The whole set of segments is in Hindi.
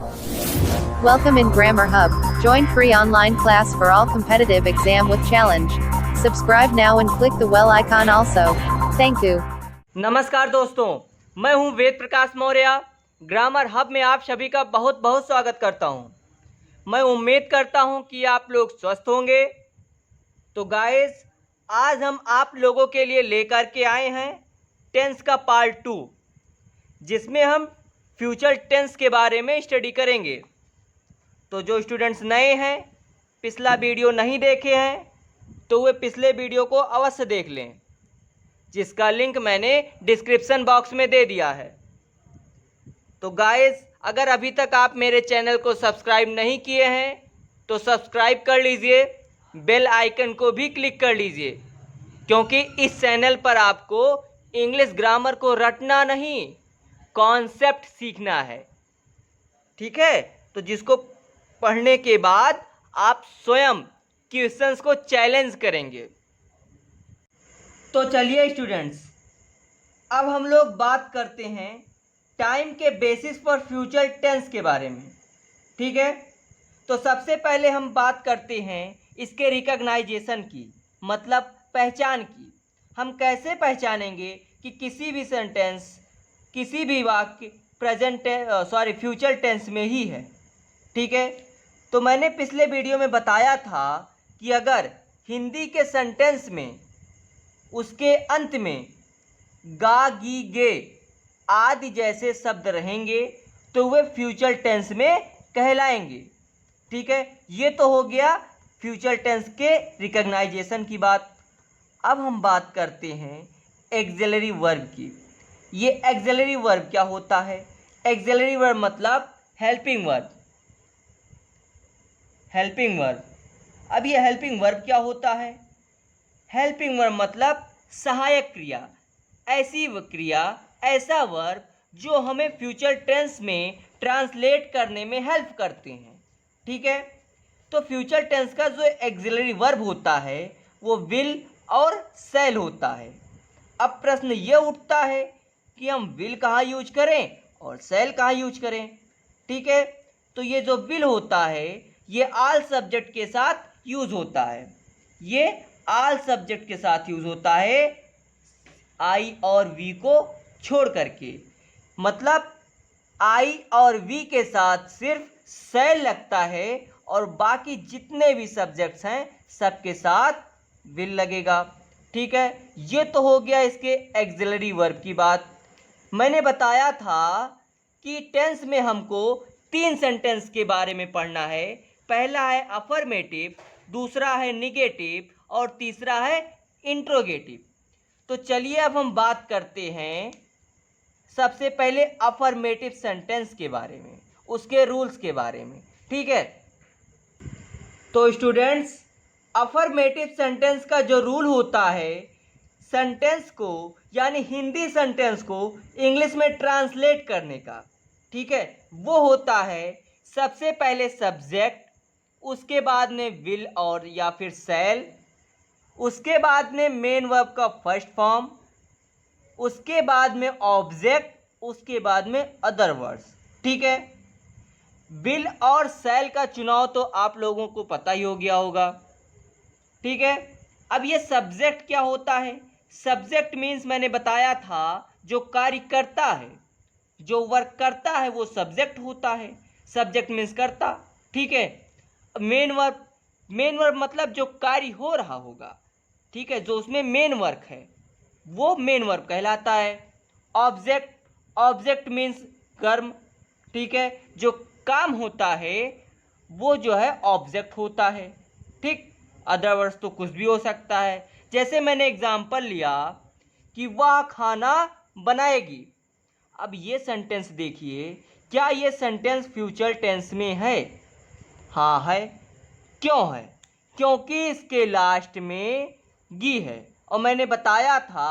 Welcome in Grammar Hub. Join free online class for all competitive exam with challenge. Subscribe now and click the bell icon also. Thank you. नमस्कार दोस्तों, मैं हूं वेद प्रकाश मौर्य। ग्रामर हब में आप सभी का बहुत बहुत स्वागत करता हूं। मैं उम्मीद करता हूं कि आप लोग स्वस्थ होंगे। तो गाइस, आज हम आप लोगों के लिए लेकर के आए हैं टेंस का पार्ट 2, जिसमें हम फ्यूचर टेंस के बारे में स्टडी करेंगे। तो जो स्टूडेंट्स नए हैं, पिछला वीडियो नहीं देखे हैं, तो वे पिछले वीडियो को अवश्य देख लें, जिसका लिंक मैंने डिस्क्रिप्शन बॉक्स में दे दिया है। तो गाइस, अगर अभी तक आप मेरे चैनल को सब्सक्राइब नहीं किए हैं तो सब्सक्राइब कर लीजिए, बेल आइकन को भी क्लिक कर लीजिए, क्योंकि इस चैनल पर आपको इंग्लिश ग्रामर को रटना नहीं, कॉन्सेप्ट सीखना है। ठीक है, तो जिसको पढ़ने के बाद आप स्वयं क्वेश्चंस को चैलेंज करेंगे। तो चलिए स्टूडेंट्स, अब हम लोग बात करते हैं टाइम के बेसिस पर फ्यूचर टेंस के बारे में। ठीक है, तो सबसे पहले हम बात करते हैं इसके रिकॉग्नाइजेशन की, मतलब पहचान की। हम कैसे पहचानेंगे कि किसी भी सेंटेंस, किसी भी वाक्य फ्यूचर टेंस में ही है। ठीक है, तो मैंने पिछले वीडियो में बताया था कि अगर हिंदी के सेंटेंस में उसके अंत में गा, गी, गे आदि जैसे शब्द रहेंगे तो वे फ्यूचर टेंस में कहलाएंगे। ठीक है, ये तो हो गया फ्यूचर टेंस के रिकॉग्नाइजेशन की बात। अब हम बात करते हैं एक्सिलरी वर्ब की। ये एक्सिलरी वर्ब क्या होता है? एक्सिलरी वर्ब मतलब हेल्पिंग वर्ब। Helping verb. अब ये हेल्पिंग वर्ब क्या होता है? हेल्पिंग वर्ब मतलब सहायक क्रिया, ऐसी क्रिया, ऐसा वर्ब जो हमें फ्यूचर टेंस में ट्रांसलेट करने में हेल्प करते हैं। ठीक है, तो फ्यूचर टेंस का जो एक्सिलरी वर्ब होता है वो विल और शैल होता है। अब प्रश्न ये उठता है कि हम विल कहाँ यूज करें और शैल कहाँ यूज करें। ठीक है, तो ये जो विल होता है ये ऑल सब्जेक्ट के साथ यूज होता है। ये ऑल सब्जेक्ट के साथ यूज होता है, आई और वी को छोड़ करके। मतलब आई और वी के साथ सिर्फ शैल लगता है और बाकी जितने भी सब्जेक्ट्स हैं सबके साथ विल लगेगा। ठीक है, ये तो हो गया इसके एक्सिलरी वर्ब की बात। मैंने बताया था कि टेंस में हमको 3 सेंटेंस के बारे में पढ़ना है। पहला है अफर्मेटिव, दूसरा है निगेटिव और तीसरा है इंट्रोगेटिव। तो चलिए अब हम बात करते हैं सबसे पहले अफर्मेटिव सेंटेंस के बारे में, उसके रूल्स के बारे में। ठीक है, तो स्टूडेंट्स, अफर्मेटिव सेंटेंस का जो रूल होता है, सेंटेंस को यानी हिंदी सेंटेंस को इंग्लिश में ट्रांसलेट करने का, ठीक है, वो होता है सबसे पहले सब्जेक्ट, उसके बाद में विल और या फिर शैल, उसके बाद में मेन वर्ब का फर्स्ट फॉर्म, उसके बाद में ऑब्जेक्ट, उसके बाद में अदर वर्ड्स। ठीक है, विल और शैल का चुनाव तो आप लोगों को पता ही हो गया होगा। ठीक है, अब ये सब्जेक्ट क्या होता है? सब्जेक्ट मीन्स मैंने बताया था जो कार्य करता है, जो वर्क करता है वो सब्जेक्ट होता है। सब्जेक्ट मीन्स करता। ठीक है, मेन वर्ब मतलब जो कार्य हो रहा होगा, ठीक है, जो उसमें मेन वर्क है वो मेन वर्ब कहलाता है। ऑब्जेक्ट मीन्स कर्म। ठीक है, जो काम होता है वो जो है ऑब्जेक्ट होता है। ठीक, अदर वर्ड्स तो कुछ भी हो सकता है। जैसे मैंने एग्जाम्पल लिया कि वह खाना बनाएगी। अब ये सेंटेंस देखिए, क्या ये सेंटेंस फ्यूचर टेंस में है? हाँ है। क्यों है? क्योंकि इसके लास्ट में गी है, और मैंने बताया था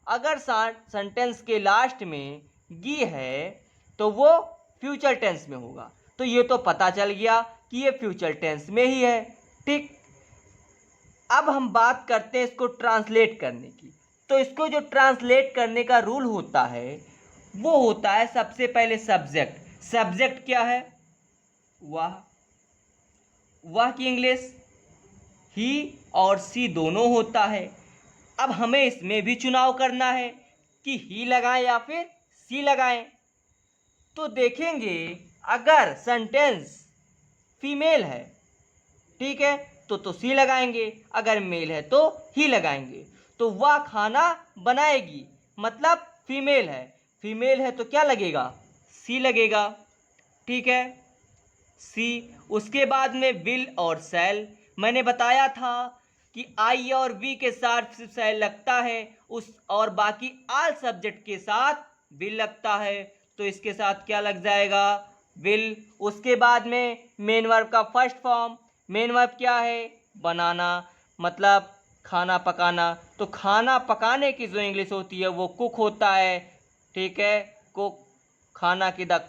अगर सेंटेंस के लास्ट में गी है तो वो फ्यूचर टेंस में होगा। तो ये तो पता चल गया कि ये फ्यूचर टेंस में ही है। ठीक, अब हम बात करते हैं इसको ट्रांसलेट करने की। तो इसको जो ट्रांसलेट करने का रूल होता है वो होता है सबसे पहले सब्जेक्ट। सब्जेक्ट क्या है? वह, वह की इंग्लिश ही और सी दोनों होता है। अब हमें इसमें भी चुनाव करना है कि ही लगाएं या फिर सी लगाएं। तो देखेंगे अगर सेंटेंस फीमेल है, ठीक है, तो सी लगाएंगे, अगर मेल है तो ही लगाएंगे। तो वह खाना बनाएगी मतलब फीमेल है, फीमेल है तो क्या लगेगा, सी लगेगा, ठीक है, सी। उसके बाद में विल और शैल, मैंने बताया था कि आई और वी के साथ सिर्फ शैल लगता है, उस और बाकी ऑल सब्जेक्ट के साथ विल लगता है, तो इसके साथ क्या लग जाएगा, विल। उसके बाद में मेन वर्ब का फर्स्ट फॉर्म, मेन वर्ब क्या है, बनाना मतलब खाना पकाना, तो खाना पकाने की जो इंग्लिश होती है वो कुक होता है, ठीक है, कुक, खाना की द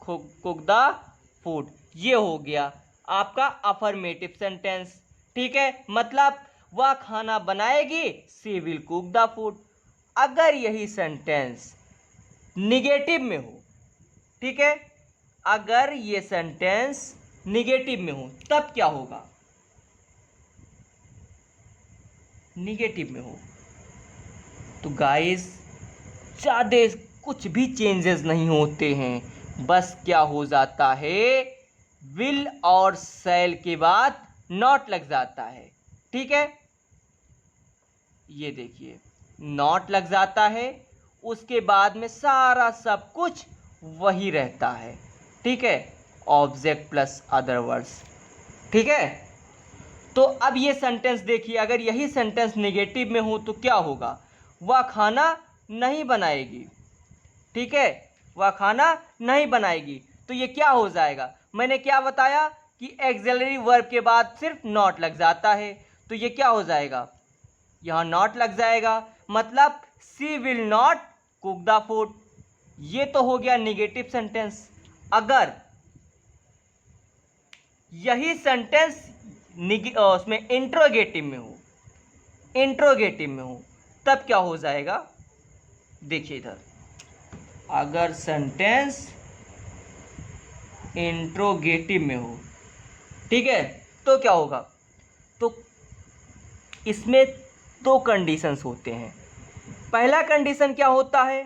कुक द फूड। ये हो गया आपका अफर्मेटिव सेंटेंस, ठीक है, मतलब वह खाना बनाएगी, सी विल कुक द फूड। अगर यही सेंटेंस निगेटिव में हो, ठीक है, अगर ये सेंटेंस निगेटिव में हो तब क्या होगा, निगेटिव में हो तो गाइस ज़्यादा कुछ भी चेंजेस नहीं होते हैं, बस क्या हो जाता है, विल और शैल के बाद नॉट लग जाता है, ठीक है, ये देखिए नॉट लग जाता है, उसके बाद में सारा सब कुछ वही रहता है, ठीक है, ऑब्जेक्ट प्लस अदर वर्ड्स, ठीक है। तो अब ये सेंटेंस देखिए, अगर यही सेंटेंस नेगेटिव में हो तो क्या होगा, वह खाना नहीं बनाएगी, ठीक है, वह खाना नहीं बनाएगी, तो ये क्या हो जाएगा, मैंने क्या बताया कि एक्सिलरी वर्ब के बाद सिर्फ नॉट लग जाता है, तो ये क्या हो जाएगा, यहाँ नॉट लग जाएगा, मतलब she will not cook the food. ये तो हो गया निगेटिव सेंटेंस। अगर यही सेंटेंस उसमें इंट्रोगेटिव में हो, इंट्रोगेटिव में हो तब क्या हो जाएगा, देखिए इधर, अगर सेंटेंस इंट्रोगेटिव में हो, ठीक है, तो क्या होगा, तो इसमें दो कंडीशंस होते हैं। पहला कंडीशन क्या होता है,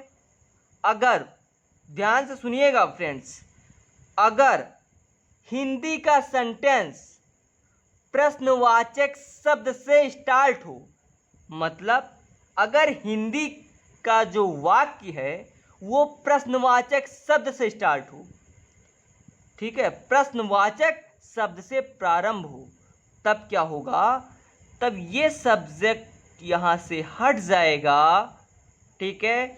अगर, ध्यान से सुनिएगा फ्रेंड्स, अगर हिंदी का सेंटेंस प्रश्नवाचक शब्द से स्टार्ट हो, मतलब अगर हिंदी का जो वाक्य है वो प्रश्नवाचक शब्द से स्टार्ट हो, ठीक है, प्रश्नवाचक शब्द से प्रारंभ हो, तब क्या होगा, तब ये सब्जेक्ट यहाँ से हट जाएगा, ठीक है,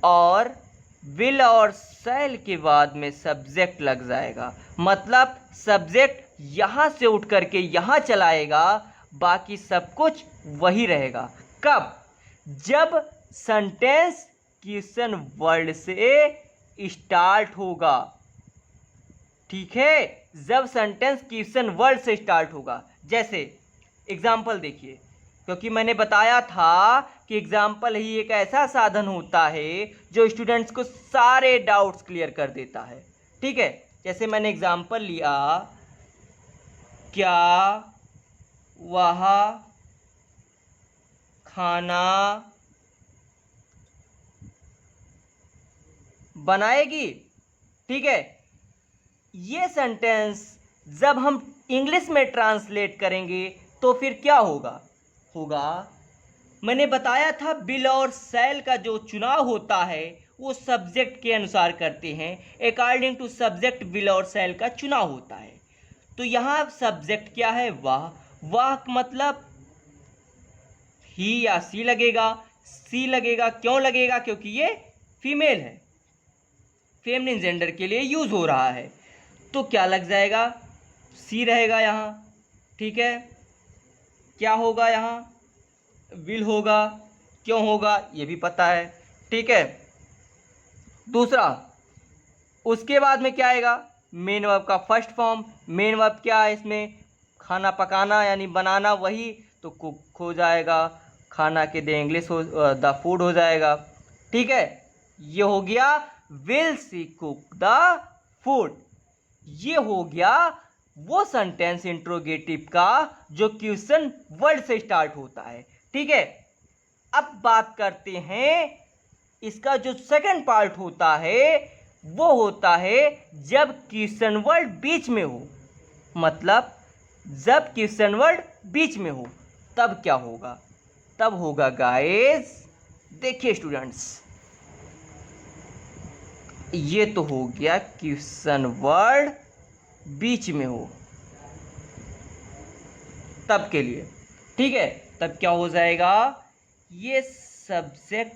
और विल और शैल के बाद में सब्जेक्ट लग जाएगा, मतलब सब्जेक्ट यहाँ से उठ करके यहाँ चलाएगा, बाकी सब कुछ वही रहेगा। कब, जब सेंटेंस क्वेश्चन वर्ड से स्टार्ट होगा, ठीक है, जब सेंटेंस क्वेश्चन वर्ड से स्टार्ट होगा। जैसे एग्जाम्पल देखिए, क्योंकि मैंने बताया था कि एग्जाम्पल ही एक ऐसा साधन होता है जो स्टूडेंट्स को सारे डाउट्स क्लियर कर देता है, ठीक है। जैसे मैंने एग्जाम्पल लिया, क्या वह खाना बनाएगी, ठीक है, ये सेंटेंस जब हम इंग्लिश में ट्रांसलेट करेंगे तो फिर क्या होगा, मैंने बताया था विल और शैल का जो चुनाव होता है वो सब्जेक्ट के अनुसार करते हैं, अकॉर्डिंग टू सब्जेक्ट विल और शैल का चुनाव होता है। तो यहाँ सब्जेक्ट क्या है, वाह मतलब ही या सी लगेगा, सी लगेगा, क्यों लगेगा, क्योंकि ये फीमेल है, फेमिनिन जेंडर के लिए यूज हो रहा है, तो क्या लग जाएगा, सी रहेगा यहाँ, ठीक है। क्या होगा यहाँ, विल होगा, क्यों होगा ये भी पता है, ठीक है। दूसरा, उसके बाद में क्या आएगा, मेन वर्ब का फर्स्ट फॉर्म, मेन वर्ब क्या है इसमें, खाना पकाना यानी बनाना, वही, तो कुक हो जाएगा, खाना के दे इंग्लिश हो द फूड हो जाएगा, ठीक है। ये हो गया will she cook the food. ये हो गया वो सेंटेंस इंट्रोगेटिव का जो क्वेश्चन वर्ड से स्टार्ट होता है। ठीक है, अब बात करते हैं इसका जो सेकंड पार्ट होता है वो होता है जब क्वेश्चन वर्ड बीच में हो। मतलब जब क्वेश्चन वर्ड बीच में हो तब क्या होगा? तब होगा गाइस, देखिए स्टूडेंट्स, ये तो हो गया क्वेश्चन वर्ड बीच में हो तब के लिए। ठीक है, तब क्या हो जाएगा? ये सब्जेक्ट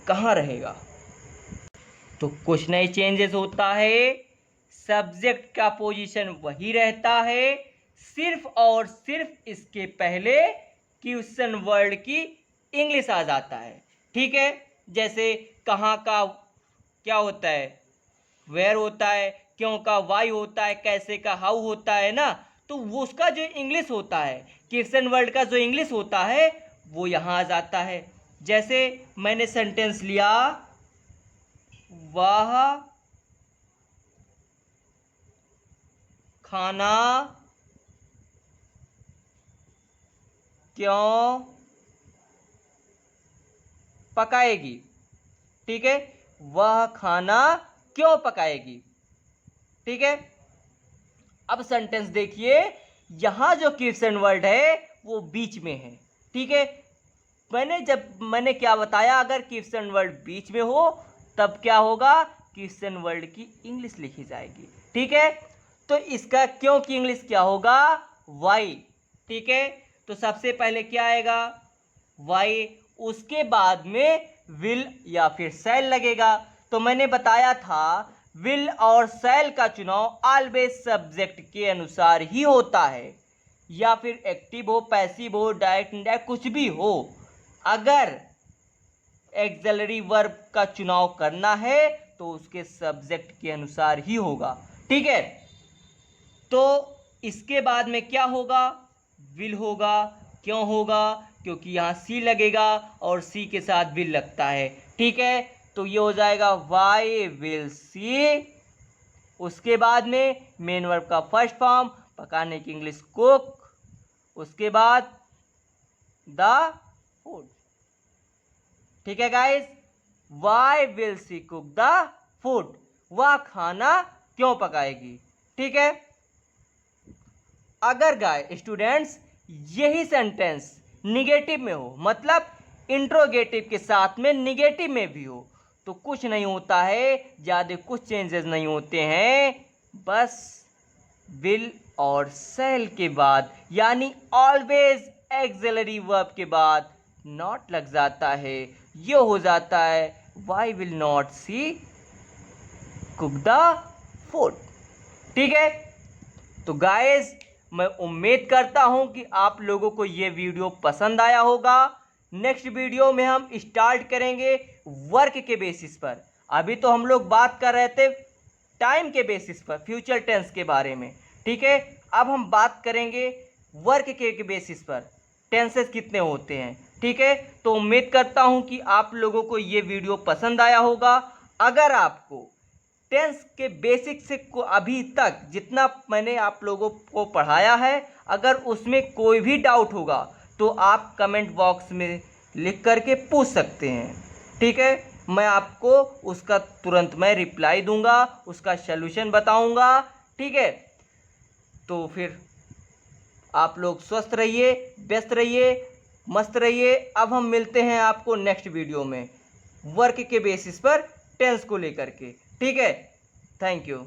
कहाँ रहेगा? तो कुछ नहीं चेंजेस होता है, सब्जेक्ट का पोजीशन वही रहता है, सिर्फ और सिर्फ इसके पहले क्वेश्चन वर्ड की इंग्लिश आ जाता है। ठीक है, जैसे कहाँ का क्या होता है, वेयर होता है, क्यों का वाई होता है, कैसे का हाउ होता है ना, तो वो उसका जो इंग्लिश होता है, क्वेश्चन वर्ड का जो इंग्लिश होता है वो यहाँ आ जाता है। जैसे मैंने सेंटेंस लिया, वह खाना क्यों पकाएगी? ठीक है, वह खाना क्यों पकाएगी? ठीक है, अब सेंटेंस देखिए, यहां जो क्वेश्चन वर्ड है वो बीच में है। ठीक है, मैंने क्या बताया, अगर क्वेश्चन वर्ड बीच में हो तब क्या होगा? क्वेश्चन वर्ड की इंग्लिश लिखी जाएगी। ठीक है, तो इसका क्यों की इंग्लिश क्या होगा? वाई। ठीक है, तो सबसे पहले क्या आएगा? वाई, उसके बाद में विल या फिर शैल लगेगा। तो मैंने बताया था विल और शैल का चुनाव ऑलवेज सब्जेक्ट के अनुसार ही होता है, या फिर एक्टिव हो, पैसिव हो, डायरेक्ट इनडायरेक्ट कुछ भी हो, अगर एक्सिलरी वर्ब का चुनाव करना है तो उसके सब्जेक्ट के अनुसार ही होगा। ठीक है, तो इसके बाद में क्या होगा? विल होगा। क्यों होगा? क्योंकि यहाँ सी लगेगा और सी के साथ विल लगता है। ठीक है, तो ये हो जाएगा वाई विल सी। उसके बाद में मेन वर्ब का फर्स्ट फॉर्म, पकाने की इंग्लिश कुक, उसके बाद द फूड। ठीक है guys, why will she cook the food, वह खाना क्यों पकाएगी। ठीक है, अगर गाइस स्टूडेंट्स यही सेंटेंस निगेटिव में हो, मतलब इंट्रोगेटिव के साथ में निगेटिव में भी हो, तो कुछ नहीं होता है, ज़्यादा कुछ चेंजेस नहीं होते हैं, बस विल और शैल के बाद यानी ऑलवेज एक्सिलरी वर्ब के बाद नॉट लग जाता है। ये हो जाता है why will not she cook the food. ठीक है, तो गाइस मैं उम्मीद करता हूं कि आप लोगों को ये वीडियो पसंद आया होगा। नेक्स्ट वीडियो में हम स्टार्ट करेंगे वर्क के बेसिस पर। अभी तो हम लोग बात कर रहे थे टाइम के बेसिस पर, फ्यूचर टेंस के बारे में। ठीक है, अब हम बात करेंगे वर्क के बेसिस पर, टेंसेस कितने होते हैं। ठीक है, तो उम्मीद करता हूं कि आप लोगों को ये वीडियो पसंद आया होगा। अगर आपको टेंस के बेसिक से को अभी तक जितना मैंने आप लोगों को पढ़ाया है, अगर उसमें कोई भी डाउट होगा तो आप कमेंट बॉक्स में लिख करके पूछ सकते हैं। ठीक है, मैं आपको उसका तुरंत मैं रिप्लाई दूंगा, उसका सलूशन बताऊंगा। ठीक है, तो फिर आप लोग स्वस्थ रहिए, व्यस्त रहिए, मस्त रहिए। अब हम मिलते हैं आपको नेक्स्ट वीडियो में वर्क के बेसिस पर टेंस को लेकर के। ठीक है, थैंक यू।